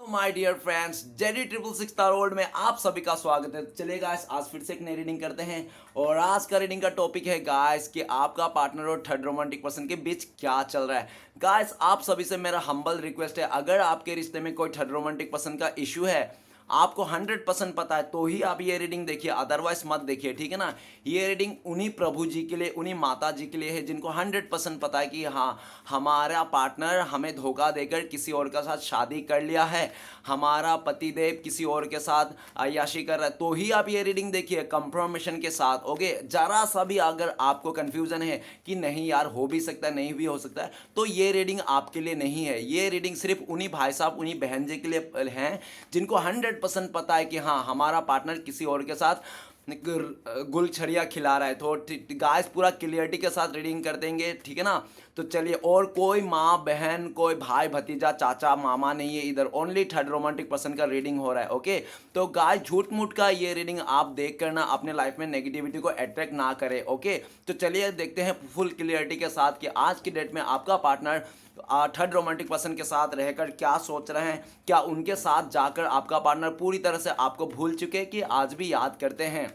My dear friends, JD triple six star world में आप सभी का स्वागत है। चलिए गाइस, आज फिर से एक नई रीडिंग करते हैं और आज का रीडिंग का टॉपिक है गाइस कि आपका पार्टनर और थर्ड रोमांटिक पर्सन के बीच क्या चल रहा है। गाइस, आप सभी से मेरा हम्बल रिक्वेस्ट है, अगर आपके रिश्ते में कोई थर्ड रोमांटिक पर्सन का इशू है, आपको 100% पता है तो ही आप ये रीडिंग देखिए, अदरवाइज मत देखिए, ठीक है ना। ये रीडिंग उन्हीं प्रभु जी के लिए, उन्हीं माता जी के लिए है जिनको 100% पता है कि हाँ, हमारा पार्टनर हमें धोखा देकर किसी और के साथ शादी कर लिया है, हमारा पतिदेव किसी और के साथ अय्याशी कर रहा है, तो ही आप ये रीडिंग देखिए कंफर्मेशन के साथ। ओके, जरा सा भी अगर आपको कंफ्यूजन है कि नहीं यार हो भी सकता है, नहीं भी हो सकता है, तो ये रीडिंग आपके लिए नहीं है। ये रीडिंग सिर्फ उन्हीं भाई साहब, उन्हीं बहन जी के लिए है जिनको 100% पता है कि हाँ, हमारा पार्टनर किसी और के साथ गुलछड़िया खिला रहा है। तो गाइस, पूरा क्लियरिटी के साथ रीडिंग कर देंगे, ठीक है ना। तो चलिए, और कोई माँ बहन, कोई भाई भतीजा चाचा मामा नहीं है इधर, ओनली थर्ड रोमांटिक पर्सन का रीडिंग हो रहा है। ओके, तो गाइस, झूठ मूठ का ये रीडिंग आप देख कर ना अपने लाइफ में नेगेटिविटी को अट्रैक्ट ना करें। ओके, तो चलिए देखते हैं फुल क्लियरिटी के साथ कि आज की डेट में आपका पार्टनर थर्ड रोमांटिक पर्सन के साथ रहकर क्या सोच रहे हैं। क्या उनके साथ जाकर आपका पार्टनर पूरी तरह से आपको भूल चुके हैं कि आज भी याद करते हैं।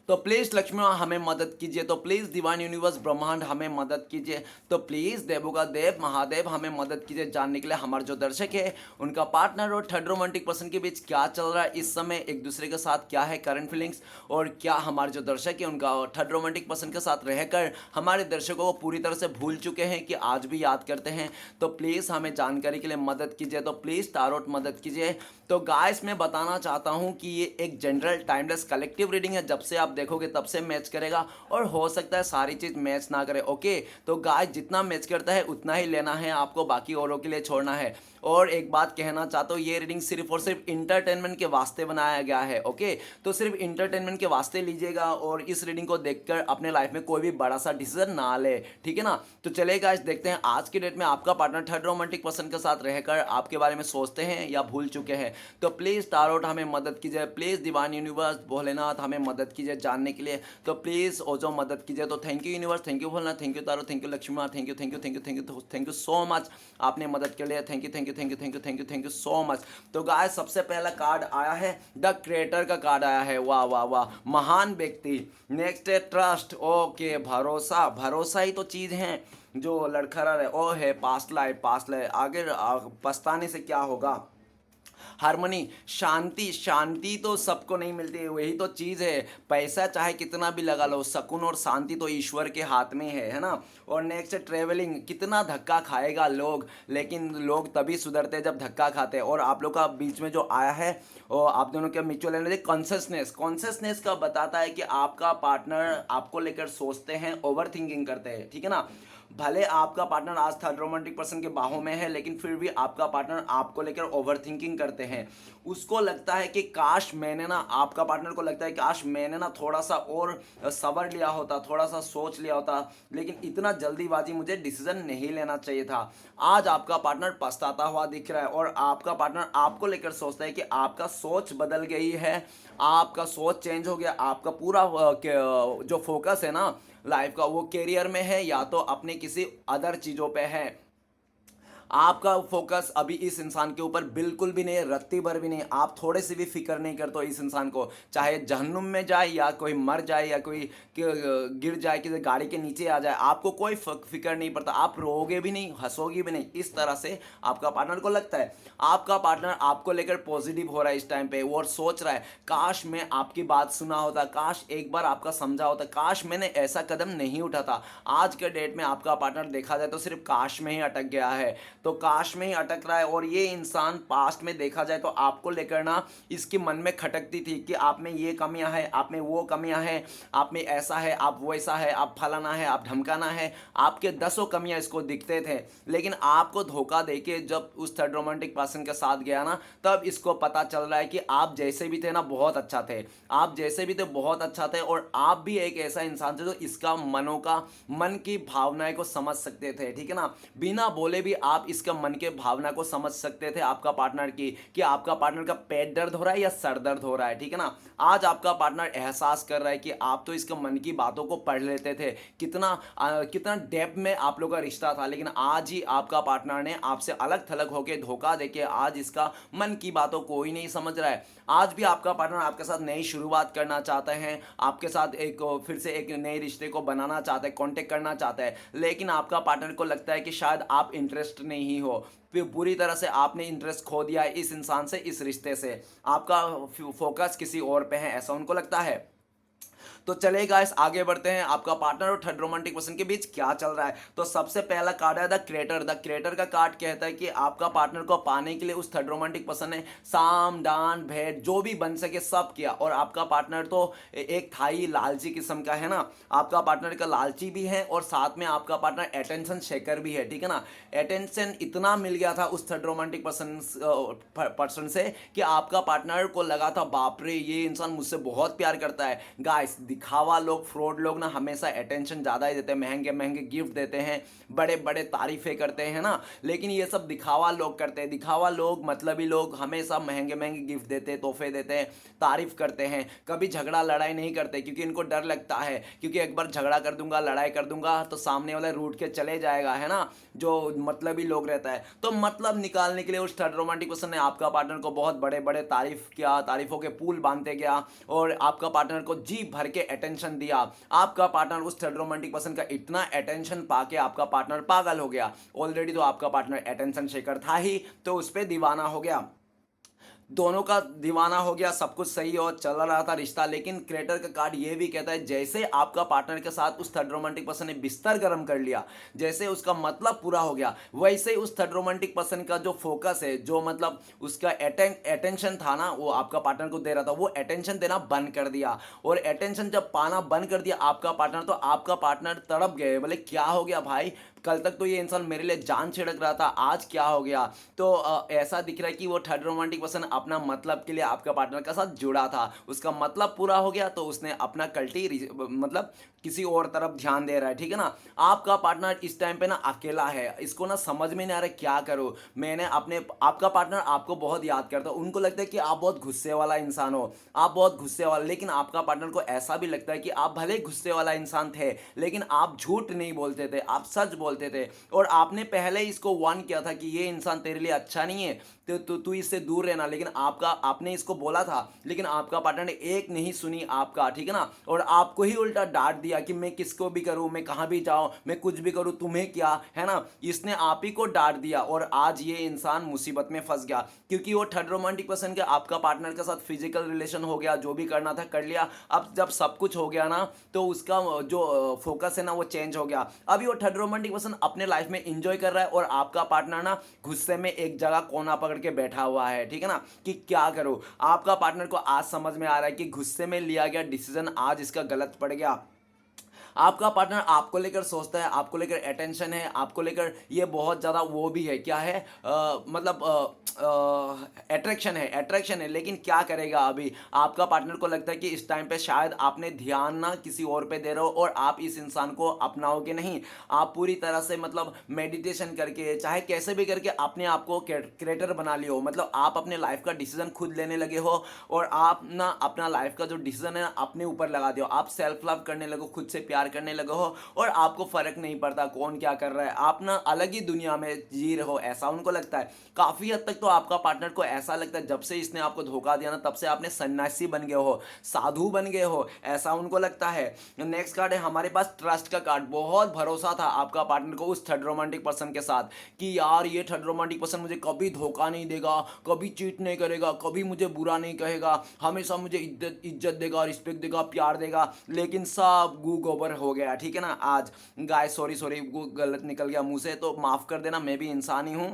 तो प्लीज़ लक्ष्मी माँ हमें मदद कीजिए, तो प्लीज़ डिवाइन यूनिवर्स ब्रह्मांड हमें मदद कीजिए, तो प्लीज़ देवों का देव महादेव हमें मदद कीजिए जानने के लिए हमारे जो दर्शक है उनका पार्टनर और थर्ड रोमांटिक पर्सन के बीच क्या चल रहा है इस समय, एक दूसरे के साथ क्या है करंट फीलिंग्स, और क्या हमारे जो दर्शक है उनका थर्ड रोमांटिक पर्सन के साथ रहकर हमारे दर्शकों को पूरी तरह से भूल चुके हैं कि आज भी याद करते हैं। तो प्लीज़ हमें जानकारी के लिए मदद कीजिए, तो प्लीज़ टारोट मदद कीजिए। तो गाइस, मैं बताना चाहता हूं कि ये एक जनरल टाइमलेस कलेक्टिव रीडिंग है, जब से आप देखोगे तब से मैच करेगा और हो सकता है सारी चीज़ मैच ना करे। ओके, तो गाइस, जितना मैच करता है उतना ही लेना है आपको, बाकी औरों के लिए छोड़ना है। और एक बात कहना चाहता हूँ, ये रीडिंग सिर्फ और सिर्फ इंटरटेनमेंट के वास्ते बनाया गया है। ओके, तो सिर्फ इंटरटेनमेंट के वास्ते लीजिएगा और इस रीडिंग को देखकर अपने लाइफ में कोई भी बड़ा सा डिसीजन ना ले, ठीक है ना। तो चलिए गाइस, देखते हैं आज की डेट में आपका पार्टनर थर्ड रोमांटिक पर्सन के साथ रहकर आपके बारे में सोचते हैं या भूल चुके हैं। तो प्लीज़ टारोट हमें मदद कीजिए, प्लीज़ डिवाइन यूनिवर्स भोलेनाथ हमें मदद कीजिए जानने के लिए। तो प्लीज़ ओजो मदद कीजिए। तो thank you universe, thank you Bholenath, thank you tarot, thank you Lakshmi माँ, thank you thank you thank you thank you thank you so much, आपने मदद के लिए thank you thank you thank you thank you thank you thank you so much. तो guys, सबसे पहला card आया है द क्रिएटर का कार्ड आया है। वाह वाह वाह, महान व्यक्ति। नेक्स्ट है ट्रस्ट। ओके, भरोसा, भरोसा ही तो चीज़ है जो लड़खड़ा रहे। ओ है पास्ट लाइफ, पास्ट लाइफ आगे पछताने से क्या होगा। हारमोनी, शांति, शांति तो सबको नहीं मिलती है, वही तो चीज़ है। पैसा चाहे कितना भी लगा लो, सुकून और शांति तो ईश्वर के हाथ में है ना। और नेक्स्ट है ट्रेवलिंग। कितना धक्का खाएगा लोग, लेकिन लोग तभी सुधरते हैं जब धक्का खाते हैं। और आप लोग का बीच में जो आया है और आप दोनों के म्यूचुअल एनर्जी कॉन्शियसनेस, कॉन्शियसनेस का बताता है कि आपका पार्टनर आपको लेकर सोचते हैं, ओवर थिंकिंग करते हैं, ठीक है ना। भले आपका पार्टनर आज थर्ड रोमांटिक पर्सन के बाहों में है, लेकिन फिर भी आपका पार्टनर आपको लेकर ओवर थिंकिंग करते हैं। उसको लगता है कि काश मैंने ना, आपका पार्टनर को लगता है काश मैंने ना थोड़ा सा और सबर लिया होता, थोड़ा सा सोच लिया होता, लेकिन इतना जल्दीबाजी मुझे डिसीजन नहीं लेना चाहिए था। आज आपका पार्टनर पछताता हुआ दिख रहा है और आपका पार्टनर आपको लेकर सोचता है कि आपका सोच बदल गई है, आपका सोच चेंज हो गया, आपका पूरा जो फोकस है ना लाइफ का, वो करियर में है या तो अपने किसी अदर चीज़ों पे है। आपका फोकस अभी इस इंसान के ऊपर बिल्कुल भी नहीं है, रत्ती भर भी नहीं। आप थोड़े से भी फिक्र नहीं करते हो इस इंसान को, चाहे जहन्नुम में जाए या कोई मर जाए या कोई गिर जाए, किसी गाड़ी के नीचे आ जाए, आपको कोई फिक्र नहीं पड़ता। आप रोओगे भी नहीं, हंसोगे भी नहीं, इस तरह से आपका पार्टनर को लगता है। आपका पार्टनर आपको लेकर पॉजिटिव हो रहा है इस टाइम पे, वो सोच रहा है काश मैं आपकी बात सुना होता, काश एक बार आपका समझा होता, काश मैंने ऐसा कदम नहीं उठाता। आज के डेट में आपका पार्टनर देखा जाए तो सिर्फ काश में ही अटक गया है, तो काश में ही अटक रहा है। और ये इंसान पास्ट में देखा जाए तो आपको लेकर ना इसके मन में खटकती थी कि आप में ये कमियां हैं, आप में वो कमियां हैं, आप में ऐसा है, आप वैसा है, आप फलाना है, आप धमकाना है, आपके 10 कमियां इसको दिखते थे। लेकिन आपको धोखा देके जब उस थर्ड रोमांटिक पर्सन के साथ गया ना, तब इसको पता चल रहा है कि आप जैसे भी थे ना बहुत अच्छा थे, आप जैसे भी थे बहुत अच्छा थे, और आप भी एक ऐसा इंसान थे जो इसका मन की भावनाएं को समझ सकते थे, ठीक है ना। बिना बोले भी आप इसका मन के भावना को समझ सकते थे आपका पार्टनर की, कि आपका पार्टनर का पेट दर्द हो रहा है या सर दर्द हो रहा है, ठीक है ना। आज आपका पार्टनर एहसास कर रहा है कि आप तो इसका मन की बातों को पढ़ लेते थे, कितना डेप्थ में आप लोग का रिश्ता था, लेकिन आज ही आपका पार्टनर ने आपसे अलग थलग होकर धोखा देके आज इसका मन की बातों को ही नहीं समझ रहा है। आज भी आपका पार्टनर आपके साथ नई शुरुआत करना चाहते हैं, आपके साथ एक फिर से एक नए रिश्ते को बनाना चाहता है, कांटेक्ट करना चाहता है, लेकिन आपका पार्टनर को लगता है कि शायद आप इंटरेस्ट नहीं हो, फिर पूरी तरह से आपने इंटरेस्ट खो दिया है इस इंसान से, इस रिश्ते से, आपका फोकस किसी और पे है, ऐसा उनको लगता है। तो चलिए गाइस आगे बढ़ते हैं, आपका पार्टनर और थर्ड रोमांटिक पर्सन के बीच क्या चल रहा है। तो सबसे पहला कार्ड है द क्रिएटर। द क्रिएटर का कार्ड कहता है कि आपका पार्टनर को पाने के लिए उस थर्ड रोमांटिक पर्सन ने साम दान भेंट जो भी बन सके सब किया, और आपका पार्टनर तो एक था ही लालची किस्म का, है ना। आपका पार्टनर का लालची भी है और साथ में आपका पार्टनर अटेंशन शेकर भी है, ठीक है ना। अटेंशन इतना मिल गया था उस थर्ड रोमांटिक पर्सन से कि आपका पार्टनर को लगा था बाप रे ये इंसान मुझसे बहुत प्यार करता है। गाइस दिखावा लोग, फ्रॉड लोग ना हमेशा अटेंशन ज़्यादा ही देते हैं, महंगे महंगे गिफ्ट देते हैं, बड़े बड़े तारीफें करते हैं ना, लेकिन ये सब दिखावा लोग करते हैं। दिखावा लोग मतलबी लोग हमेशा महंगे महंगे गिफ्ट देते हैं, तोहफे देते हैं, तारीफ करते हैं, कभी झगड़ा लड़ाई नहीं करते, क्योंकि इनको डर लगता है क्योंकि एक बार झगड़ा कर दूंगा, लड़ाई कर दूंगा तो सामने वाला रूठ के चले जाएगा, है ना, जो मतलबी लोग रहता है। तो मतलब निकालने के लिए उस थर्ड रोमांटिक पर्सन ने आपका पार्टनर को बहुत बड़े बड़े तारीफ किया, तारीफों के पुल बांधते गया और आपका पार्टनर को जी भर के अटेंशन दिया। आपका पार्टनर उस थर्ड रोमांटिक पर्सन का इतना अटेंशन पाके आपका पार्टनर पागल हो गया। ऑलरेडी तो आपका पार्टनर अटेंशन शेकर था ही, तो उस पर दीवाना हो गया, दोनों का दीवाना हो गया, सब कुछ सही और चल रहा था रिश्ता। लेकिन क्रिएटर का कार्ड ये भी कहता है जैसे आपका पार्टनर के साथ उस थर्ड रोमांटिक पर्सन ने बिस्तर गर्म कर लिया, जैसे उसका मतलब पूरा हो गया, वैसे ही उस थर्ड रोमांटिक पर्सन का जो फोकस है, जो मतलब उसका अटेंशन था ना, वो आपका पार्टनर को दे रहा था, वो अटेंशन देना बंद कर दिया। और अटेंशन जब पाना बंद कर दिया आपका पार्टनर, तो आपका पार्टनर तड़प गए, बोले क्या हो गया भाई, कल तक तो ये इंसान मेरे लिए जान छिड़क रहा था, आज क्या हो गया। तो ऐसा दिख रहा है कि वो थर्ड रोमांटिक पर्सन अपना मतलब के लिए आपका पार्टनर के साथ जुड़ा था, उसका मतलब पूरा हो गया, तो उसने अपना कल्टी मतलब किसी और तरफ ध्यान दे रहा है, ठीक है ना। आपका पार्टनर इस टाइम पे ना अकेला है, इसको ना समझ में नहीं आ रहा क्या करूं। मैंने अपने आपका पार्टनर आपको बहुत याद करता है, उनको लगता है कि आप बहुत गुस्से वाला इंसान हो, आप बहुत गुस्से वाला, लेकिन आपका पार्टनर को ऐसा भी लगता है कि आप भले गुस्से वाला इंसान थे, लेकिन आप झूठ नहीं बोलते थे, आप सच बोलते थे, और आपने पहले ही इसको वार्न किया था कि ये इंसान तेरे लिए अच्छा नहीं है, तो तू इससे दूर रहना, लेकिन आपने इसको बोला था, लेकिन आपका पार्टनर ने एक नहीं सुनी आपका, ठीक है ना, और आपको ही उल्टा डांट दिया कि मैं किसको भी करूं, मैं कहां भी जाऊं, मैं कुछ भी करूं, तुम्हें क्या, है ना। इसने आप ही को डांट दिया और आज ये इंसान मुसीबत में फंस गया, क्योंकि वो थर्ड रोमांटिक पर्सन के आपका पार्टनर के साथ फिजिकल रिलेशन हो गया, जो भी करना था कर लिया। अब जब सब कुछ हो गया ना, तो उसका जो फोकस है ना वो चेंज हो गया। अभी वो थर्ड रोमांटिक पर्सन अपने लाइफ में एंजॉय कर रहा है, और आपका पार्टनर ना गुस्से में एक जगह कोना पकड़ के बैठा हुआ है, ठीक है ना, कि क्या करूं। आपका पार्टनर को आज समझ में आ रहा है कि गुस्से में लिया गया डिसीजन आज इसका गलत पड़ गया। आपका पार्टनर आपको लेकर सोचता है, आपको लेकर अटेंशन है, आपको लेकर ये बहुत ज़्यादा वो भी है, क्या है मतलब अट्रैक्शन है, लेकिन क्या करेगा। अभी आपका पार्टनर को लगता है कि इस टाइम पे शायद आपने ध्यान ना किसी और पे दे रहे हो, और आप इस इंसान को अपनाओगे नहीं। आप पूरी तरह से मतलब मेडिटेशन करके चाहे कैसे भी करके अपने आप को क्रिएटर बना लियो, मतलब आप अपने लाइफ का डिसीजन खुद लेने लगे हो, और आप ना अपना लाइफ का जो डिसीजन है अपने ऊपर लगा दियो, आप सेल्फ लव करने लगो, खुद से प्यार करने लगे हो, और आपको फर्क नहीं पड़ता कौन क्या कर रहा है, आप ना अलग ही दुनिया में जी रहे हो, ऐसा उनको लगता है। काफी हद तक तो आपका पार्टनर को ऐसा लगता है जब से इसने आपको धोखा दिया ना, तब से आपने सन्यासी बन गए हो, साधु बन गए हो, ऐसा उनको लगता है। नेक्स्ट कार्ड है हमारे पास ट्रस्ट का कार्ड। बहुत भरोसा था आपका पार्टनर को उस थर्ड रोमांटिक पर्सन के साथ कि यार ये थर्ड रोमांटिक पर्सन मुझे कभी धोखा नहीं देगा, कभी चीट नहीं करेगा, कभी मुझे बुरा नहीं कहेगा, हमेशा मुझे इज्जत देगा, रिस्पेक्ट देगा, प्यार देगा, लेकिन सब गू गोबर हो गया, ठीक है ना। आज गाय सॉरी गलत निकल गया मुंह से, तो माफ कर देना, मैं भी इंसान ही हूं।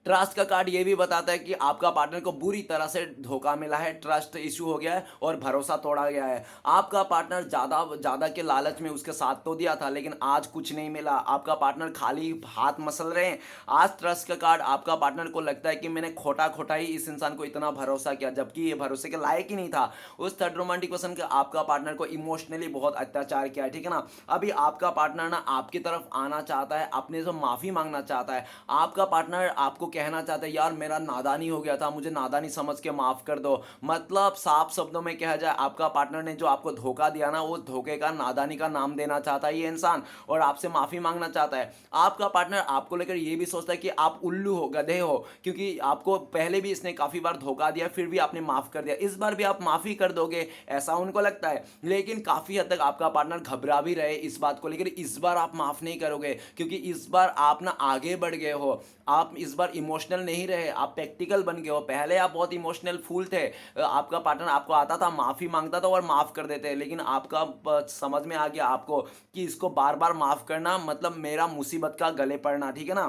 ट्रस्ट का कार्ड ये भी बताता है कि आपका पार्टनर को बुरी तरह से धोखा मिला है, ट्रस्ट इशू हो गया है और भरोसा तोड़ा गया है। आपका पार्टनर ज़्यादा ज़्यादा के लालच में उसके साथ तो दिया था, लेकिन आज कुछ नहीं मिला। आपका पार्टनर खाली हाथ मसल रहे हैं। आज ट्रस्ट का कार्ड आपका पार्टनर को लगता है कि मैंने खोटा खोटा ही इस इंसान को इतना भरोसा किया, जबकि ये भरोसे के लायक ही नहीं था। उस थर्ड रोमांटिक पर्सन का आपका पार्टनर को इमोशनली बहुत अत्याचार किया है, ठीक है ना। अभी आपका पार्टनर ना आपकी तरफ आना चाहता है, अपने से माफ़ी मांगना चाहता है। आपका पार्टनर आपको कहना चाहता है यार मेरा नादानी हो गया था, मुझे नादानी समझ के माफ़ कर दो। मतलब साफ शब्दों में कहा जाए, आपका पार्टनर ने जो आपको धोखा दिया ना, वो धोखे का नादानी का नाम देना चाहता है ये इंसान, और आपसे माफ़ी मांगना चाहता है। आपका पार्टनर आपको लेकर ये भी सोचता है कि आप उल्लू हो, गधे हो, क्योंकि आपको पहले भी इसने काफ़ी बार धोखा दिया, फिर भी आपने माफ़ कर दिया, इस बार भी आप माफ़ी कर दोगे, ऐसा उनको लगता है। लेकिन काफ़ी हद तक आपका पार्टनर घबरा भी रहे इस बात को लेकर, इस बार आप माफ़ नहीं करोगे, क्योंकि इस बार आप ना आगे बढ़ गए हो। आप इस बार इमोशनल नहीं रहे, आप प्रैक्टिकल बन गए हो। पहले आप बहुत इमोशनल फूल थे, आपका पार्टनर आपको आता था, माफ़ी मांगता था और माफ़ कर देते, लेकिन आपका समझ में आ गया आपको कि इसको बार बार माफ़ करना मतलब मेरा मुसीबत का गले पड़ना, ठीक है ना।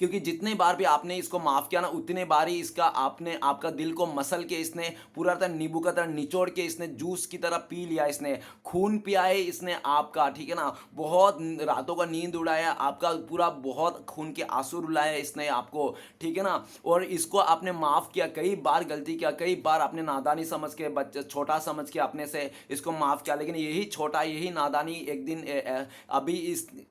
क्योंकि जितने बार भी आपने इसको माफ़ किया ना, उतने बार ही इसका आपने आपका दिल को मसल के इसने पूरा तरह नींबू का तरह निचोड़ के इसने जूस की तरह पी लिया, इसने खून पिया है इसने आपका, ठीक है ना। बहुत रातों का नींद उड़ाया आपका, पूरा बहुत खून के आंसू रुलाया इसने आपको, ठीक है ना। और इसको आपने माफ़ किया, कई बार गलती किया, कई बार आपने नादानी समझ के, बच्चे छोटा समझ के अपने से इसको माफ़ किया, लेकिन यही छोटा यही नादानी एक दिन अभी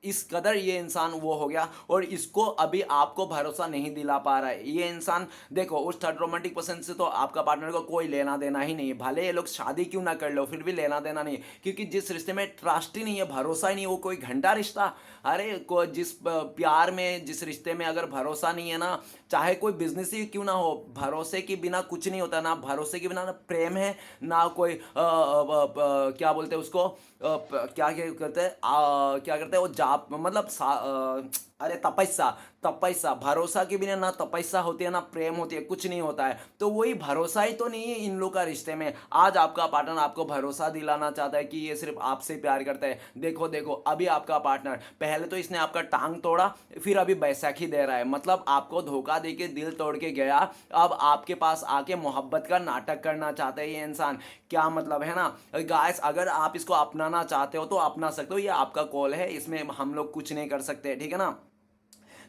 इस कदर ये इंसान वो हो गया, और इसको अभी आपको भरोसा नहीं दिला पा रहा है ये इंसान। देखो उस थर्ड रोमांटिक पर्सन से तो आपका पार्टनर को कोई लेना देना ही नहीं है, भले ये लोग शादी क्यों ना कर लो, फिर भी लेना देना नहीं, क्योंकि जिस रिश्ते में ट्रस्ट ही नहीं है, भरोसा ही नहीं, वो कोई घंटा रिश्ता। अरे को जिस प्यार में, जिस रिश्ते में अगर भरोसा नहीं है ना, चाहे कोई बिजनेस ही क्यों ना हो, भरोसे के बिना कुछ नहीं होता ना। भरोसे के बिना ना प्रेम है, ना कोई क्या बोलते हैं उसको, क्या क्या करते हैं, क्या करते हैं वो जाप, मतलब अरे तपस्या, तपस्या। भरोसा के बिना ना तपस्या होती है, ना प्रेम होती है, कुछ नहीं होता है। तो वही भरोसा ही तो नहीं है इन लोग का रिश्ते में। आज आपका पार्टनर आपको भरोसा दिलाना चाहता है कि ये सिर्फ आपसे प्यार करता है। देखो देखो अभी आपका पार्टनर, पहले तो इसने आपका टांग तोड़ा, फिर अभी बैसाखी दे रहा है, मतलब आपको धोखा दे के दिल तोड़ के गया, अब आपके पास आके मोहब्बत का नाटक करना चाहता है ये इंसान। क्या मतलब है ना गाइस, अगर आप इसको अपनाना चाहते हो तो अपना सकते हो, ये आपका कॉल है, इसमें हम लोग कुछ नहीं कर सकते, ठीक है ना।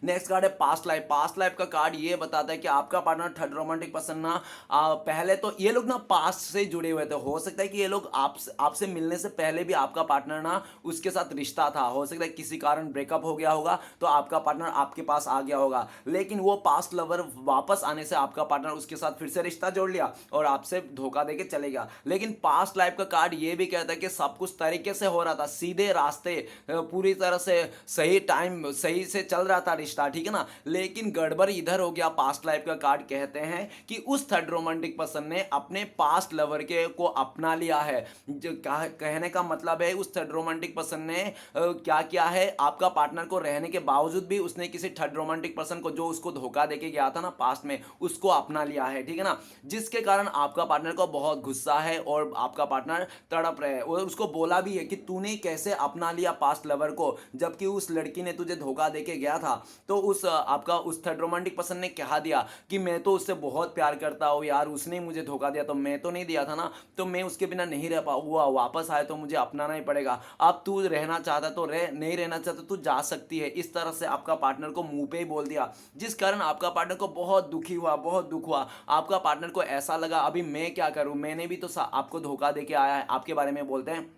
नेक्स्ट कार्ड है पास्ट लाइफ। पास्ट लाइफ का कार्ड ये बताता है कि आपका पार्टनर थर्ड रोमांटिक पर्सन ना, पहले तो ये लोग ना पास्ट से जुड़े हुए थे। हो सकता है कि ये लोग आपसे मिलने से पहले भी आपका पार्टनर ना उसके साथ रिश्ता था, हो सकता है किसी कारण ब्रेकअप हो गया होगा, तो आपका पार्टनर आपके पास आ गया होगा, लेकिन वो पास्ट लवर वापस आने से आपका पार्टनर उसके साथ फिर से रिश्ता जोड़ लिया और आपसे धोखा देके चले गया। लेकिन पास्ट लाइफ का कार्ड ये भी कहता है कि सब कुछ तरीके से हो रहा था, सीधे रास्ते, पूरी तरह से सही टाइम सही से चल रहा था रिश्ता, ठीक है ना। लेकिन गड़बड़ इधर हो गया। पास्ट लाइफ का कार्ड कहते हैं कि उस थर्ड रोमांटिक पर्सन ने अपने पास्ट लवर के को अपना लिया है। जो कहने का मतलब है उस थर्ड रोमांटिक पर्सन ने क्या किया है, आपका पार्टनर को रहने के बावजूद भी उसने किसी थर्ड रोमांटिक पर्सन को जो उसको धोखा देके गया था ना पास्ट में, उसको अपना लिया है, ठीक है ना। जिसके कारण आपका पार्टनर को बहुत गुस्सा है और आपका पार्टनर तड़प रहे हैं, और उसको बोला भी है कि तूने कैसे अपना लिया पास्ट लवर को, जबकि उस लड़की ने तुझे धोखा देके गया था। तो उस आपका उस थर्ड रोमांटिक पर्सन ने कहा दिया कि मैं तो उससे बहुत प्यार करता हूँ यार, उसने मुझे धोखा दिया तो मैं तो नहीं दिया था ना, तो मैं उसके बिना नहीं रह पाऊंगा, वापस आए तो मुझे अपनाना ही पड़ेगा। अब तू रहना चाहता तो रह, नहीं रहना चाहता तू जा सकती है। इस तरह से आपका पार्टनर को मुंह पे ही बोल दिया, जिस कारण आपका पार्टनर को बहुत दुखी हुआ, बहुत दुख हुआ। आपका पार्टनर को ऐसा लगा अभी मैं क्या करूं, मैंने भी तो आपको धोखा देके आया है, आपके बारे में बोलते हैं।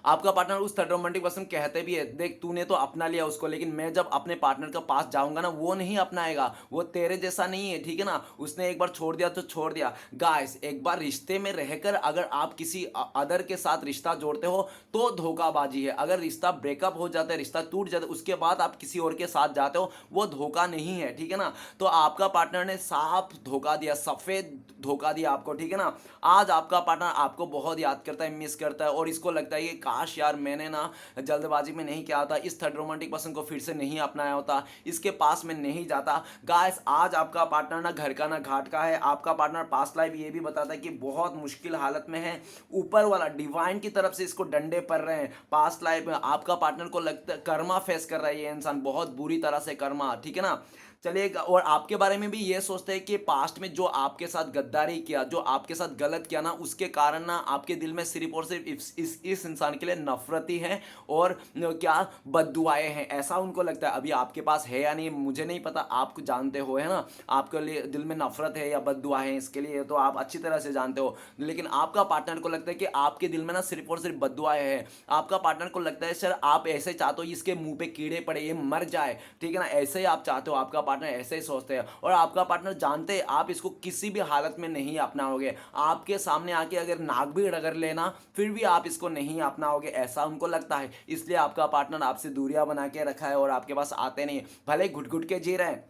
आपका पार्टनर उस थर्ड रोमांटिक पर्सन कहते भी है, देख तूने तो अपना लिया उसको, लेकिन मैं जब अपने पार्टनर के पास जाऊंगा ना, वो नहीं अपनाएगा, वो तेरे जैसा नहीं है, ठीक है ना। उसने एक बार छोड़ दिया तो छोड़ दिया। गाइस एक बार रिश्ते में रहकर अगर आप किसी अदर के साथ रिश्ता जोड़ते हो तो धोखाबाजी है। अगर रिश्ता ब्रेकअप हो जाता है, रिश्ता टूट जाता है, उसके बाद आप किसी और के साथ जाते हो, वो धोखा नहीं है, ठीक है ना। तो आपका पार्टनर ने साफ धोखा दिया, सफेद धोखा दिया आपको, ठीक है ना। आज आपका पार्टनर आपको बहुत याद करता है, मिस करता है, और इसको लगता है कि काश यार मैंने ना जल्दबाजी में नहीं किया था, इस थर्ड रोमांटिक पर्सन को फिर से नहीं अपनाया होता, इसके पास में नहीं जाता। गाइस आज आपका पार्टनर ना घर का ना घाट का है। आपका पार्टनर पास्ट लाइफ ये भी बताता है कि बहुत मुश्किल हालत में है, ऊपर वाला डिवाइन की तरफ से इसको डंडे पड़ रहे हैं। पास्ट लाइफ में आपका पार्टनर को लगता है कर्मा फेस कर रहा है ये इंसान, बहुत बुरी तरह से कर्मा, ठीक है ना। चलिए, और आपके बारे में भी ये सोचते हैं कि पास्ट में जो आपके साथ गद्दारी किया, जो आपके साथ गलत किया ना, उसके कारण ना आपके दिल में सिर्फ और सिर्फ इस इंसान के लिए नफरत ही है और क्या बद्दुआएं हैं, ऐसा उनको लगता है। अभी आपके पास है या नहीं मुझे नहीं पता, आप जानते हो, है ना, आपके लिए दिल में नफरत है या बद्दुआ है इसके लिए तो आप अच्छी तरह से जानते हो। लेकिन आपका पार्टनर को लगता है कि आपके दिल में ना सिर्फ और सिर्फ बद्दुआएं हैं। आपका पार्टनर को लगता है सर आप ऐसे चाहते हो इसके मुंह पे कीड़े पड़े, ये मर जाए, ठीक है ना, ऐसे ही आप चाहते हो। आपका पार्टनर ऐसे ही सोचते हैं और आपका पार्टनर जानते हैं आप इसको किसी भी हालत में नहीं अपनाओगे। आपके सामने आके अगर नाक भी रगड़ लेना फिर भी आप इसको नहीं अपनाओगे, ऐसा उनको लगता है। इसलिए आपका पार्टनर आपसे दूरियां बना के रखा है और आपके पास आते नहीं, भले घुट घुट के जी रहे हैं।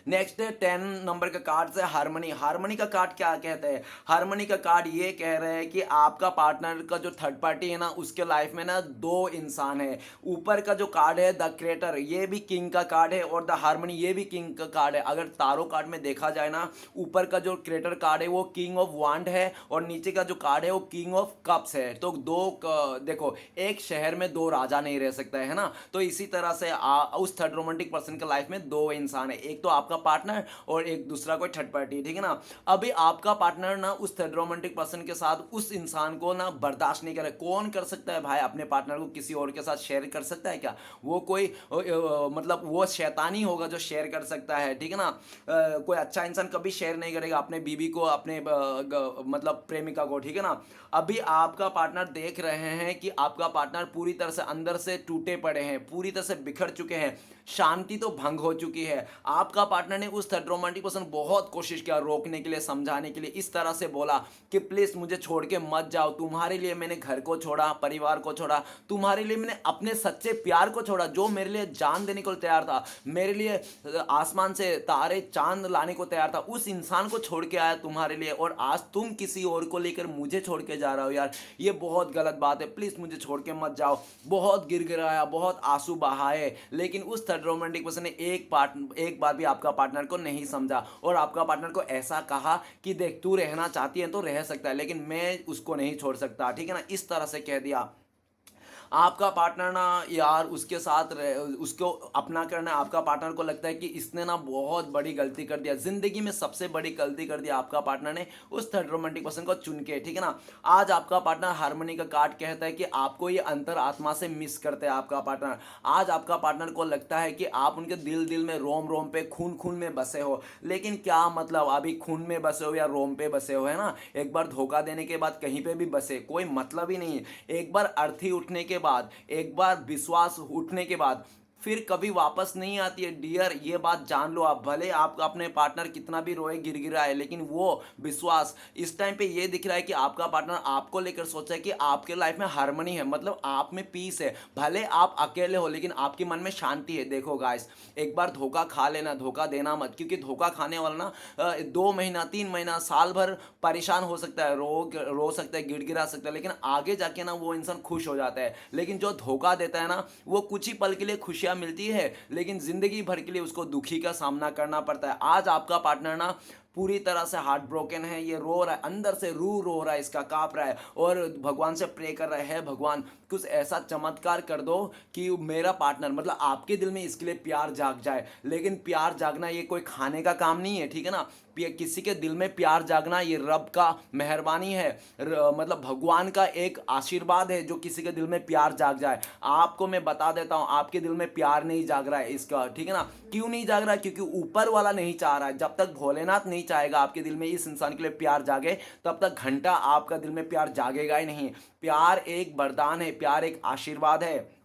नेक्स्ट है 10 नंबर का कार्ड से हारमनी। हारमनी का कार्ड क्या कहते हैं? हारमनी का कार्ड ये कह रहे हैं कि आपका पार्टनर का जो थर्ड पार्टी है ना, उसके लाइफ में ना दो इंसान है। ऊपर का जो कार्ड है द क्रिएटर, ये भी किंग का कार्ड है और द हारमनी ये भी किंग का कार्ड है। अगर तारो कार्ड में देखा जाए ना, ऊपर का जो क्रिएटर कार्ड है वो किंग ऑफ वांड है और नीचे का जो कार्ड है वो किंग ऑफ कप्स है। तो देखो, एक शहर में दो राजा नहीं रह सकता है ना, तो इसी तरह से उस थर्ड रोमांटिक पर्सन के लाइफ में दो इंसान है, एक तो आपका पार्टनर और एक दूसरा कोई थर्ड पार्टी, ठीक है ना। अभी आपका पार्टनर ना उस थर्ड रोमांटिक पर्सन के साथ उस इंसान को ना बर्दाश्त नहीं करे। कौन कर सकता है भाई अपने पार्टनर को किसी और के साथ शेयर कर सकता है क्या? वो कोई मतलब वो शैतानी होगा जो शेयर कर सकता है, ठीक है ना। कोई अच्छा इंसान कभी शेयर नहीं करेगा अपने बीवी को, अपने मतलब प्रेमिका को, ठीक है ना। अभी आपका पार्टनर देख रहे हैं कि आपका पार्टनर पूरी तरह से अंदर से टूटे पड़े हैं, पूरी तरह से बिखर चुके हैं, शांति तो भंग हो चुकी है। आपका पार्टनर ने उस थर्ड रोमांटिक पर्सन बहुत कोशिश किया रोकने के लिए, समझाने के लिए, इस तरह से बोला कि प्लीज मुझे छोड़ के मत जाओ, तुम्हारे लिए मैंने घर को छोड़ा, परिवार को छोड़ा, तुम्हारे लिए मैंने अपने सच्चे प्यार को छोड़ा, जो मेरे लिए जान देने को तैयार था, मेरे लिए आसमान से तारे चांद लाने को तैयार था, उस इंसान को छोड़ के आया तुम्हारे लिए, और आज तुम किसी और को लेकर मुझे छोड़ के जा रहे हो। यार ये बहुत गलत बात है, प्लीज मुझे छोड़ के मत जाओ। बहुत गिड़गिड़ाया, बहुत आंसू बहाए, लेकिन उस थर्ड रोमांटिक पर्सन ने एक बार भी आपका पार्टनर को नहीं समझा और आपका पार्टनर को ऐसा कहा कि देख तू रहना चाहती है तो रह सकता है, लेकिन मैं उसको नहीं छोड़ सकता, ठीक है ना, इस तरह से कह दिया। आपका पार्टनर ना यार उसके साथ उसको अपना करना, आपका पार्टनर को लगता है कि इसने ना बहुत बड़ी गलती कर दिया, जिंदगी में सबसे बड़ी गलती कर दिया आपका पार्टनर ने उस थर्ड रोमांटिक पर्सन को चुन के, ठीक है ना। आज आपका पार्टनर हारमोनी का कार्ड कहता है कि आपको ये अंतर आत्मा से मिस करते हैं आपका पार्टनर। आज आपका पार्टनर को लगता है कि आप उनके दिल दिल में, रोम रोम पे, खून खून में बसे हो, लेकिन क्या मतलब अभी खून में बसे हो या रोम पे बसे हो, है ना। एक बार धोखा देने के बाद कहीं पे भी बसे कोई मतलब ही नहीं है। एक बार अर्थी उठने के बाद, एक बार विश्वास उठने के बाद फिर कभी वापस नहीं आती है डियर, ये बात जान लो आप। भले आप अपने पार्टनर कितना भी रोए गिरगिराए, लेकिन वो विश्वास इस टाइम पे ये दिख रहा है कि आपका पार्टनर आपको लेकर सोचा है कि आपके लाइफ में हार्मनी है, मतलब आप में पीस है। भले आप अकेले हो लेकिन आपके मन में शांति है। देखो गाइस, एक बार धोखा खा लेना, धोखा देना मत, क्योंकि धोखा खाने वाला ना 2 महीना 3 महीना साल भर परेशान हो सकता है, रो सकता है, गिड़गिड़ा सकता है, लेकिन आगे जाके ना वो इंसान खुश हो जाता है। लेकिन जो धोखा देता है ना, वो कुछ ही पल के लिए खुशियां मिलती है, लेकिन जिंदगी भर के लिए उसको दुखी का सामना करना पड़ता है। आज आपका पार्टनर ना पूरी तरह से हार्ट ब्रोकन है, ये रो रहा है, अंदर से रू रो रहा है, इसका कांप रहा है और भगवान से प्रे कर रहा है, भगवान कुछ ऐसा चमत्कार कर दो कि मेरा पार्टनर, मतलब आपके दिल में इसके लिए प्यार जाग जाए। लेकिन प्यार जागना ये कोई खाने का काम नहीं है, ठीक है ना। किसी के दिल में प्यार जागना ये रब का मेहरबानी है, मतलब भगवान का एक आशीर्वाद है जो किसी के दिल में प्यार जाग जाए। आपको मैं बता देता हूं, आपके दिल में प्यार नहीं जाग रहा है इसका, ठीक है ना। क्यों नहीं जाग रहा है? क्योंकि ऊपर वाला नहीं चाह रहा है। जब तक भोलेनाथ नहीं चाहेगा आपके दिल में इस इंसान के लिए प्यार जागे, तब तक घंटा आपका दिल में प्यार जागेगा ही नहीं। प्यार एक वरदान है, प्यार एक आशीर्वाद है।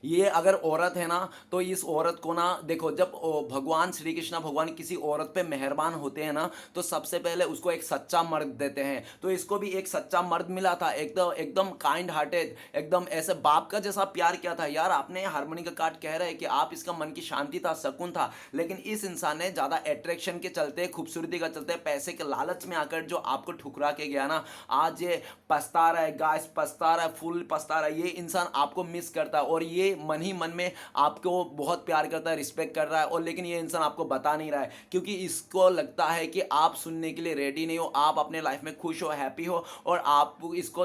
ये अगर औरत है ना, तो इस औरत को ना देखो, जब भगवान श्री कृष्ण भगवान किसी औरत पे मेहरबान होते हैं ना, तो सबसे पहले उसको एक सच्चा मर्द देते हैं। तो इसको भी एक सच्चा मर्द मिला था, एकदम काइंड हार्टेड, एकदम ऐसे बाप का जैसा प्यार किया था। यार आपने हारमोनी का कार्ड कह रहे हैं कि आप इसका मन की शांति था, सुकून था, लेकिन इस इंसान ने ज्यादा अट्रैक्शन के चलते, खूबसूरती का चलते, पैसे के लालच में आकर जो आपको ठुकरा के गया ना, आज ये पछता रहा है गाइस, पछता रहा है, फुल पछता रहा है। ये इंसान आपको मिस करता है और ये ये मन ही मन में आपको बहुत प्यार करता है, रिस्पेक्ट कर रहा है, और लेकिन ये इंसान आपको बता नहीं रहा है क्योंकि इसको लगता है कि आप सुनने के लिए रेडी नहीं हो, आप अपने लाइफ में खुश हो, हैप्पी हो, और आप इसको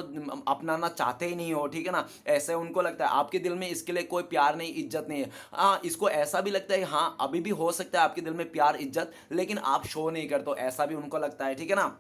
अपनाना चाहते ही नहीं हो, ठीक है ना। ऐसे उनको लगता है आपके दिल में इसके लिए कोई प्यार नहीं, इज्जत नहीं है। हाँ, इसको ऐसा भी लगता है, हाँ अभी भी हो सकता है आपके दिल में प्यार इज्जत, लेकिन आप शो नहीं करते हो, ऐसा भी उनको लगता है, ठीक है ना।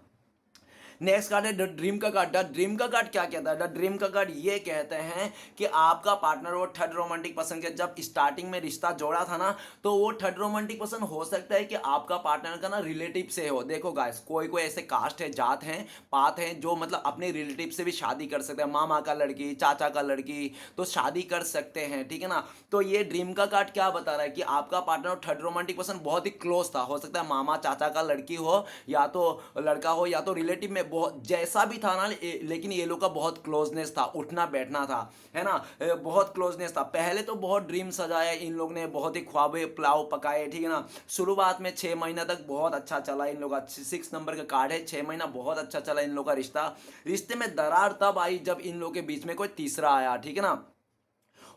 नेक्स्ट कार्ड है द ड्रीम का कार्ड। द ड्रीम का कार्ड क्या कहता है? द ड्रीम का कार्ड ये कहते हैं कि आपका पार्टनर वो थर्ड रोमांटिक पर्सन के जब स्टार्टिंग में रिश्ता जोड़ा था ना, तो वो थर्ड रोमांटिक पर्सन हो सकता है कि आपका पार्टनर का ना रिलेटिव से हो। देखो गाइस, कोई कोई ऐसे कास्ट है, जात हैं, पात हैं जो मतलब अपने रिलेटिव से भी शादी कर सकते हैं, मामा का लड़की, चाचा का लड़की, तो शादी कर सकते हैं, ठीक है ना। तो ये ड्रीम का कार्ड क्या बता रहा है कि आपका पार्टनर थर्ड रोमांटिक पर्सन बहुत ही क्लोज था, हो सकता है मामा चाचा का लड़की हो, या तो लड़का हो, या तो रिलेटिव में बहुत जैसा भी था ना, लेकिन ये लोग का बहुत क्लोजनेस था, उठना बैठना था, है ना, बहुत क्लोजनेस था। पहले तो बहुत ड्रीम सजाया इन लोग ने, बहुत ही ख्वाबे पुलाव पकाए, ठीक है ना। शुरुआत में 6 महीना तक बहुत अच्छा चला इन लोग का। 6 नंबर का कार्ड है, 6 महीना बहुत अच्छा चला इन लोग का रिश्ता। रिश्ते में दरार तब आई जब इन लोग के बीच में कोई तीसरा आया, ठीक है ना।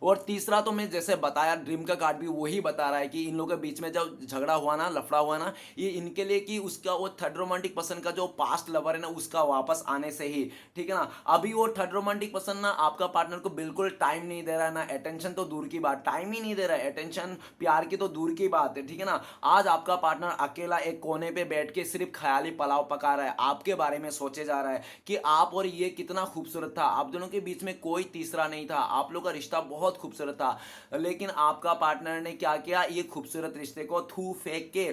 और तीसरा तो मैं जैसे बताया, ड्रीम का कार्ड भी वही बता रहा है कि इन लोगों के बीच में जब झगड़ा हुआ ना, लफड़ा हुआ ना, ये इनके लिए कि उसका वो थर्ड रोमांटिक पर्सन का जो पास्ट लवर है ना, उसका वापस आने से ही, ठीक है ना। अभी वो थर्ड रोमांटिक पर्सन ना आपका पार्टनर को बिल्कुल टाइम नहीं दे रहा है ना, अटेंशन तो दूर की बात, टाइम ही नहीं दे रहा है, अटेंशन प्यार की तो दूर की बात है, ठीक है ना। आज आपका पार्टनर अकेला एक कोने पे बैठ के सिर्फ ख्याली पुलाव पका रहा है, आपके बारे में सोचे जा रहा है कि आप और ये कितना खूबसूरत था, आप दोनों के बीच में कोई तीसरा नहीं था, आप लोग का रिश्ता बहुत खूबसूरत था। लेकिन आपका पार्टनर ने क्या किया, ये खूबसूरत रिश्ते को थू फेंक के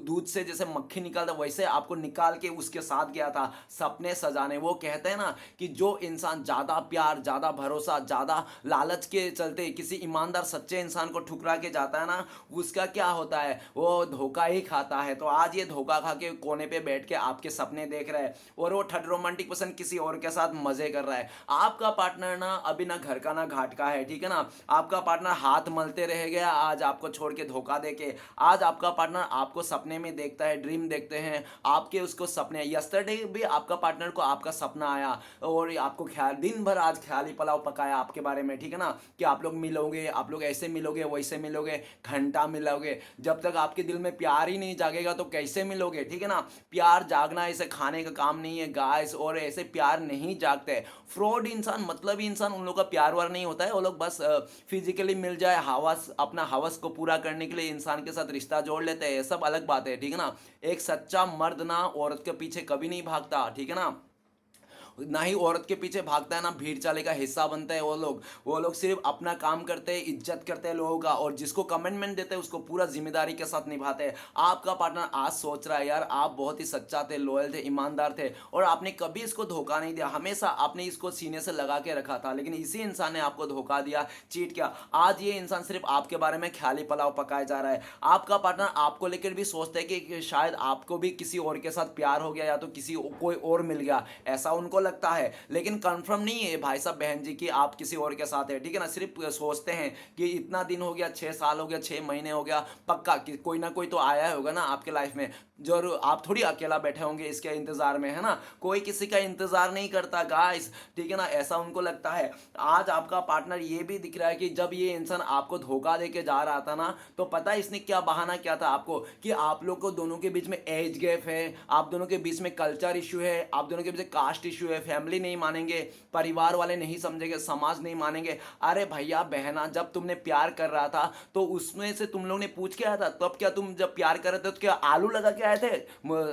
दूध से जैसे मक्खी निकालता वैसे आपको निकाल के उसके साथ गया था सपने सजाने। वो कहते हैं ना कि जो इंसान ज्यादा प्यार, ज्यादा भरोसा, ज्यादा लालच के चलते किसी ईमानदार सच्चे इंसान को ठुकरा के जाता है ना, उसका क्या होता है, वो धोखा ही खाता है। तो आज ये धोखा खा के कोने पे बैठ के आपके सपने देख रहा है, और वो थर्ड रोमांटिक पर्सन किसी और के साथ मजे कर रहा है। आपका पार्टनर ना अभी ना घर का ना घाट का है, ठीक है ना। आपका पार्टनर हाथ मलते रह गया आज आपको छोड़ के, धोखा देके। आज आपका पार्टनर आपको सपने में देखता है, ड्रीम देखते हैं आपके, उसको सपने। यस्टरडे भी आपका पार्टनर को आपका सपना आया और आपको ख्याल, दिन भर आज ख्याली पुलाव पकाया आपके बारे में, ठीक है ना, कि आप लोग मिलोगे, आप लोग ऐसे मिलोगे, वैसे मिलोगे, घंटा मिलोगे। जब तक आपके दिल में प्यार ही नहीं जागेगा तो कैसे मिलोगे, ठीक है ना। प्यार जागना ऐसे खाने का काम नहीं है गाइस, और ऐसे प्यार नहीं जागते। फ्रॉड इंसान, मतलब इंसान, उन लोग का प्यार वार नहीं होता है, वो लोग बस फिजिकली मिल जाए, हवस, अपना हवस को पूरा करने के लिए इंसान के साथ रिश्ता जोड़ लेते हैं, ये सब अलग बात है, ठीक है ना। एक सच्चा मर्द ना औरत के पीछे कभी नहीं भागता, ठीक है ना, ना ही औरत के पीछे भागता है, ना भीड़ चाले का हिस्सा बनता है। वो लोग सिर्फ अपना काम करते हैं, इज्जत करते हैं लोगों का, और जिसको कमिटमेंट देते हैं उसको पूरा जिम्मेदारी के साथ निभाते हैं। आपका पार्टनर आज सोच रहा है यार, आप बहुत ही सच्चा थे, लॉयल थे, ईमानदार थे, और आपने कभी इसको धोखा नहीं दिया, हमेशा आपने इसको सीने से लगा के रखा था, लेकिन इसी इंसान ने आपको धोखा दिया, चीट किया। आज ये इंसान सिर्फ आपके बारे में ख्याली पुलाव पकाया जा रहा है। आपका पार्टनर आपको लेकर भी सोचता है कि शायद आपको भी किसी और के साथ प्यार हो गया, या तो किसी कोई और मिल गया, ऐसा उनको लगता है, लेकिन कंफर्म नहीं है भाई साहब बहन जी कि आप किसी और के साथ है, ठीक है ना। सिर्फ सोचते हैं कि इतना दिन हो गया, 6 साल हो गया, 6 महीने हो गया, पक्का कि कोई ना कोई तो आया होगा ना आपके लाइफ में, जो आप थोड़ी अकेला बैठे होंगे इसके इंतजार में, है ना। कोई किसी का इंतजार नहीं करता गाइस, ठीक है ना, ऐसा उनको लगता है। आज आपका पार्टनर ये भी दिख रहा है कि जब ये इंसान आपको धोखा देके जा रहा था ना, तो पता है इसने क्या बहाना किया था आपको, कि आप लोग को दोनों के बीच में एज गैप है, आप दोनों के बीच में कल्चर इशू है, आप दोनों के बीच में कास्ट इशू है, फैमिली नहीं मानेंगे, परिवार वाले नहीं समझेंगे, समाज नहीं मानेंगे। अरे भैया बहना, जब तुमने प्यार कर रहा था तो उसमें से तुम लोग ने पूछ के आया था, तब क्या तुम जब प्यार कर रहे थे तो क्या आलू लगा के आए थे,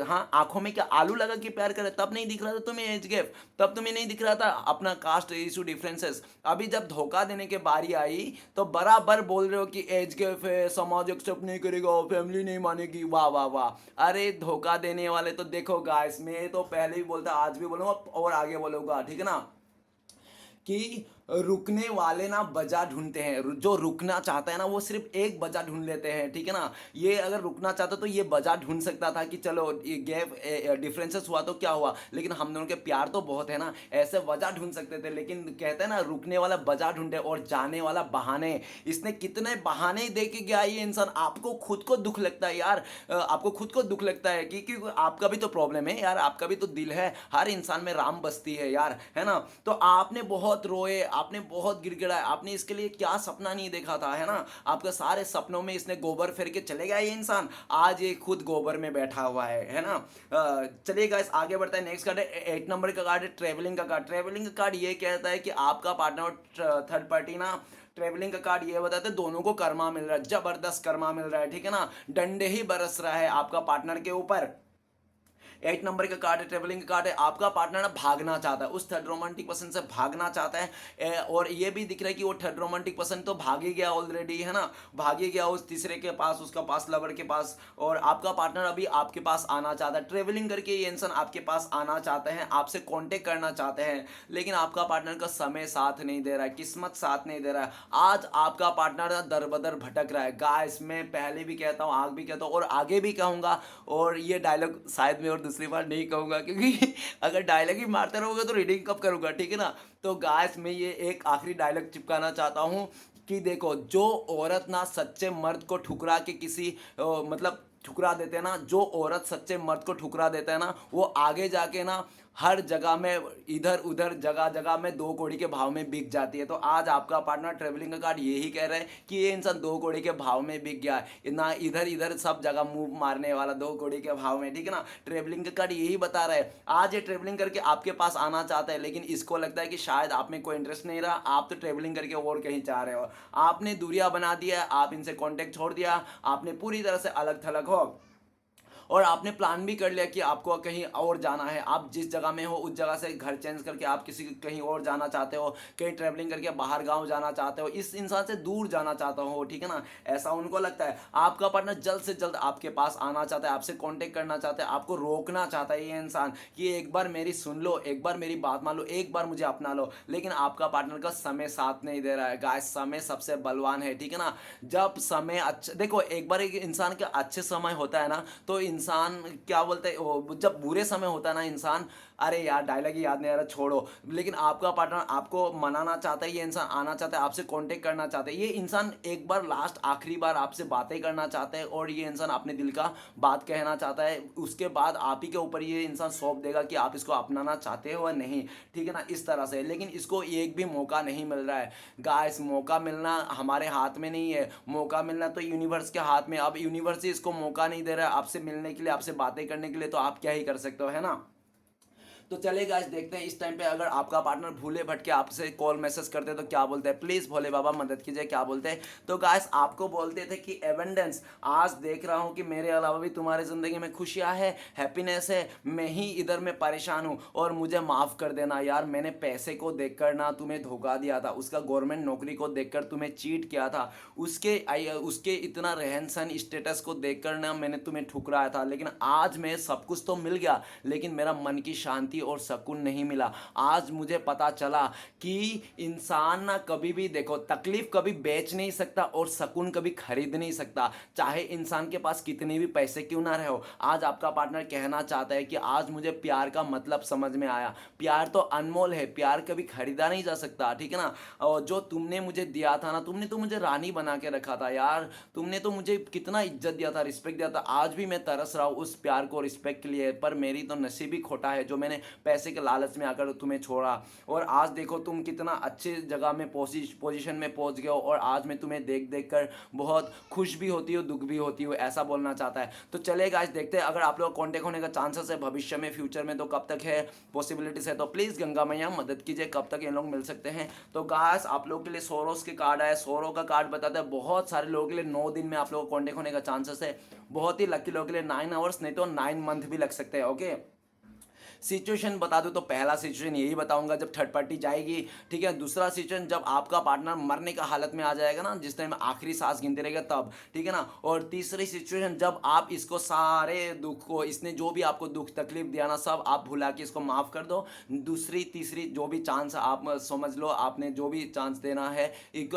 हाँ आंखों में क्या आलू लगा के प्यार कर रहे, तब नहीं दिख रहा था तुम्हें एज गैप, तब तुम्हें नहीं दिख रहा था अपना कास्ट इशू डिफरेंसेस। अभी जब धोखा देने के बारी आई तो बराबर बोल रहे हो कि एज गैप है, समाज एक्सेप्ट नहीं करेगा, फैमिली नहीं मानेगी, वाह वाह वाह। अरे धोखा देने वाले तो देखो गाइस, मैं तो पहले भी बोलता, आज भी बोलूंगा और आगे बोलूंगा, ठीक है ना, कि रुकने वाले ना वजह ढूंढते हैं, जो रुकना चाहता है ना वो सिर्फ एक वजह ढूंढ लेते हैं, ठीक है ना। ये अगर रुकना चाहता तो ये वजह ढूंढ सकता था कि चलो ये गैप डिफरेंसेस हुआ तो क्या हुआ, लेकिन हम दोनों के प्यार तो बहुत है ना, ऐसे वजह ढूंढ सकते थे। लेकिन कहते हैं ना, रुकने वाला वजह ढूंढे और जाने वाला बहाने। इसने कितने बहाने दे के गया ये इंसान, आपको खुद को दुख लगता है यार, आपको खुद को दुख लगता है कि आपका भी तो प्रॉब्लम है यार, आपका भी तो दिल है, हर इंसान में राम बसती है यार, है ना। तो आपने बहुत रोए, आपने बहुत गिड़गिड़ाया, आपने इसके लिए क्या सपना नहीं देखा था, है ना? आपके सारे सपनों में इसने गोबर फेर के चले गया ये इंसान, आज ये खुद गोबर में बैठा हुआ है ना? चलिए गाइस आगे बढ़ता है। नेक्स्ट कार्ड है 8 नंबर का कार्ड है ट्रेवलिंग का कार्ड। ट्रेवलिंग का कार्ड ये कहता है कि आपका पार्टनर और थर्ड पार्टी ना, ट्रेवलिंग का कार्ड ये बताते हैं दोनों को कर्मा मिल रहा है, जबरदस्त कर्मा मिल रहा है, ठीक है ना? डंडे ही बरस रहा है आपका पार्टनर के ऊपर। 8 नंबर का कार्ड है, ट्रेवलिंग का कार्ड है। आपका पार्टनर ना भागना चाहता है, उस थर्ड रोमांटिक पर्सन से भागना चाहता है। और ये भी दिख रहा है कि वो थर्ड रोमांटिक पर्सन तो भाग ही गया ऑलरेडी, है ना? भाग ही गया उस तीसरे के पास, उसका पास लवर के पास, और आपका पार्टनर अभी आपके पास आना चाहता है। ट्रेवलिंग करके ये इंसान आपके पास आना चाहते हैं, आपसे कॉन्टेक्ट करना चाहते हैं, लेकिन आपका पार्टनर का समय साथ नहीं दे रहा है, किस्मत साथ नहीं दे रहा है। आज आपका पार्टनर दर बदर भटक रहा है। गाइस मैं पहले भी कहता हूँ, आग भी कहता हूँ और आगे भी कहूँगा, और ये डायलॉग शायद मैं और दूसरी बार नहीं कहूँगा, क्योंकि अगर डायलॉग ही मारते रहोगे तो रीडिंग कब करूँगा, ठीक है ना? तो गाइस मैं ये एक आखिरी डायलॉग चिपकाना चाहता हूँ कि देखो, जो औरत ना सच्चे मर्द को ठुकरा के किसी मतलब ठुकरा देते हैं ना, जो औरत सच्चे मर्द को ठुकरा देता है ना, वो आगे जाके ना हर जगह में, इधर उधर जगह जगह में 2 कौड़ी के भाव में बिक जाती है। तो आज आपका पार्टनर ट्रेवलिंग का कार्ड यही कह रहा है कि ये इंसान 2 कौड़ी के भाव में बिक गया है ना, इधर इधर सब जगह मुंह मारने वाला 2 कौड़ी के भाव में, ठीक है ना? ट्रेवलिंग का कार्ड यही बता रहा है। आज ये ट्रेवलिंग करके आपके पास आना चाहता है, लेकिन इसको लगता है कि शायद आप में कोई इंटरेस्ट नहीं रहा, आप तो ट्रेवलिंग करके और कहीं चाह रहे हो, आपने दूरियां बना दिया, आप इनसे कॉन्टेक्ट छोड़ दिया, आपने पूरी तरह से अलग थलग हो, और आपने प्लान भी कर लिया कि आपको कहीं और जाना है। आप जिस जगह में हो उस जगह से घर चेंज करके आप किसी कहीं और जाना चाहते हो, कहीं ट्रैवलिंग करके बाहर गांव जाना चाहते हो, इस इंसान से दूर जाना चाहते हो, ठीक है ना? ऐसा उनको लगता है। आपका पार्टनर जल्द से जल्द आपके पास आना चाहता है, आपसे कॉन्टेक्ट करना चाहता है, आपको रोकना चाहता है ये इंसान कि एक बार मेरी सुन लो, एक बार मेरी बात मान लो, एक बार मुझे अपना लो, लेकिन आपका पार्टनर का समय साथ नहीं दे रहा है। गाइस समय सबसे बलवान है, ठीक है ना? जब समय अच्छा, देखो एक बार एक इंसान का अच्छे समय होता है ना, तो इंसान क्या बोलते हैं जब बुरे समय होता है ना इंसान, अरे यार डायलॉग ही याद नहीं आ रहा, छोड़ो, लेकिन आपका पार्टनर आपको मनाना चाहता है, ये इंसान आना चाहता है, आपसे कांटेक्ट करना चाहता है, ये इंसान एक बार लास्ट आखिरी बार आपसे बातें करना चाहता है, और ये इंसान अपने दिल का बात कहना चाहता है। उसके बाद आप ही के ऊपर ये इंसान सौंप देगा कि आप इसको अपनाना चाहते हो या नहीं, ठीक है ना? इस तरह से, लेकिन इसको एक भी मौका नहीं मिल रहा है। गाइस मौका मिलना हमारे हाथ में नहीं है, मौका मिलना तो यूनिवर्स के हाथ में। अब यूनिवर्स ही इसको मौका नहीं दे रहा है आपसे मिलने के लिए, आपसे बातें करने के लिए, तो आप क्या ही कर सकते हो, है ना? तो चलिए गाइस देखते हैं इस टाइम पे अगर आपका पार्टनर भूले भटके आपसे कॉल मैसेज करते हैं तो क्या बोलते हैं। प्लीज भोले बाबा मदद कीजिए, क्या बोलते हैं? तो गाइस आपको बोलते थे कि एबंडेंस, आज देख रहा हूं कि मेरे अलावा भी तुम्हारी जिंदगी में खुशियां है, हैप्पीनेस है, मैं ही इधर में परेशान हूं, और मुझे माफ कर देना यार, मैंने पैसे को देखकर ना तुम्हें धोखा दिया था, उसका गवर्नमेंट नौकरी को देखकर तुम्हें चीट किया था, उसके इतना रहन सहन स्टेटस को देखकर ना मैंने तुम्हें ठुकराया था, लेकिन आज मैं सब कुछ तो मिल गया, लेकिन मेरा मन की शांति और सुकून नहीं मिला। आज मुझे पता चला कि इंसान ना कभी भी, देखो, तकलीफ कभी बेच नहीं सकता और सुकून कभी खरीद नहीं सकता, चाहे इंसान के पास कितने भी पैसे क्यों ना रहे हो। आज आपका पार्टनर कहना चाहता है कि आज मुझे प्यार का मतलब समझ में आया, प्यार तो अनमोल है, प्यार कभी खरीदा नहीं जा सकता, ठीक है ना? और जो तुमने मुझे दिया था ना, तुमने तो मुझे रानी बना के रखा था यार, तुमने तो मुझे कितना इज्जत दिया था, रिस्पेक्ट दिया था, आज भी मैं तरस रहा हूँ उस प्यार को, रिस्पेक्ट के लिए, पर मेरी तो नसीब ही खोटा है जो मैंने पैसे के लालच में आकर तुम्हें छोड़ा। और आज देखो तुम कितना अच्छे जगह में पोजीशन में पहुंच गए हो, और आज मैं तुम्हें देख देख कर बहुत खुश भी होती हूँ, दुख भी होती हूँ, ऐसा बोलना चाहता है। तो चलेगा आज देखते हैं अगर आप लोग कॉन्टेक्ट होने का चांसेस है भविष्य में, फ्यूचर में, तो कब तक है, पॉसिबिलिटीज है, तो प्लीज गंगा मैया मदद कीजिए, कब तक ये लोग मिल सकते हैं। तो गाइस आप लोग के लिए सोरोस के कार्ड आए, सोरो का कार्ड बताता है बहुत सारे लोगों के लिए 9 दिन में आप लोगों को कॉन्टेक्ट होने का चांसेस है, बहुत ही लकी लोगों के लिए 9 आवर्स नहीं तो 9 मंथ भी लग सकते हैं। ओके, सिचुएशन बता दूं तो पहला सिचुएशन यही बताऊंगा जब थर्ड पार्टी जाएगी, ठीक है। दूसरा सिचुएशन जब आपका पार्टनर मरने का हालत में आ जाएगा ना, जिस टाइम आखिरी सांस गिनते रहेगा तब, ठीक है ना। और तीसरी सिचुएशन जब आप इसको सारे दुख को, इसने जो भी आपको दुख तकलीफ दिया ना, सब आप भुला के इसको माफ कर दो। दूसरी तीसरी जो भी चांस आप समझ लो, आपने जो भी चांस देना है,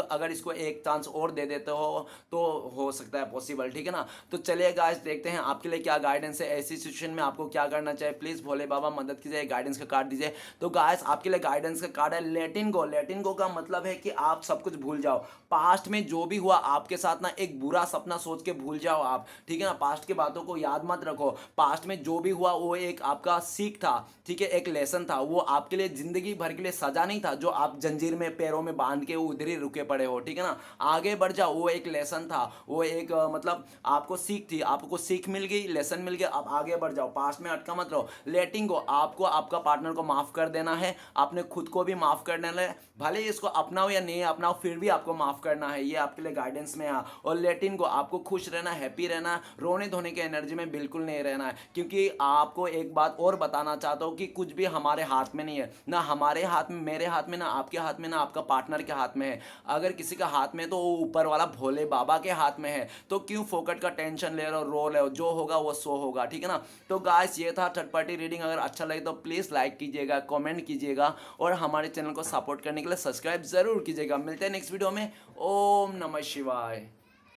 अगर इसको एक चांस और दे देते हो तो हो सकता है पॉसिबल, ठीक है ना। तो चलिए गाइस देखते हैं आपके लिए क्या गाइडेंस है, ऐसी सिचुएशन में आपको क्या करना चाहिए। प्लीज भोले बाबा मदद कीजिए, गाइडेंस का कार्ड दीजिए। तो गाइस आपके लिए गाइडेंस का कार्ड है लेटिन गो। लेटिन गो का मतलब है कि आप सब कुछ भूल जाओ। पास्ट में जो भी हुआ आपके साथ ना, एक बुरा सपना सोच के भूल जाओ आप, ठीक है ना। पास्ट की बातों को याद मत रखो। पास्ट में जो भी हुआ वो एक आपका सीख था, ठीक है, एक लेसन था। वो आपके लिए जिंदगी भर के लिए सजा नहीं था जो आप जंजीर में पैरों में बांध के उधर ही रुके पड़े हो, ठीक है ना। आगे बढ़ जाओ, वो एक लेसन था, वो एक मतलब आपको सीख थी, आपको सीख मिल गई, लेसन मिल गया, अब आगे बढ़ जाओ, पास्ट में अटका मत रहो। लेटिंग गो, आपको आपका पार्टनर को माफ कर देना है, आपने खुद को भी माफ कर देना है। भले ही इसको अपनाओ या नहीं अपनाओ, फिर भी आपको माफ करना है। ये आपके लिए गाइडेंस में है। और लेटिंग गो, आपको खुश रहना, हैप्पी रहना, रोने धोने की एनर्जी में बिल्कुल नहीं रहना है। क्योंकि आपको एक बात और बताना चाहता हूँ कि कुछ भी हमारे हाथ में नहीं है, ना हमारे हाथ में, मेरे हाथ में, ना आपके हाथ में, ना आपका पार्टनर के हाथ में है। अगर किसी का हाथ में तो वो ऊपर वाला भोले बाबा के हाथ में है। तो क्यों फोकट का टेंशन ले रहे हो, रो रहे हो, जो होगा वो सो होगा, ठीक है ना। तो गाइस ये था थर्ड पार्टी रीडिंग। अगर अच्छा लगे तो प्लीज़ लाइक कीजिएगा, कमेंट कीजिएगा और हमारे चैनल को सपोर्ट करने के लिए सब्सक्राइब जरूर कीजिएगा। मिलते हैं नेक्स्ट वीडियो में। ओम नमः शिवाय।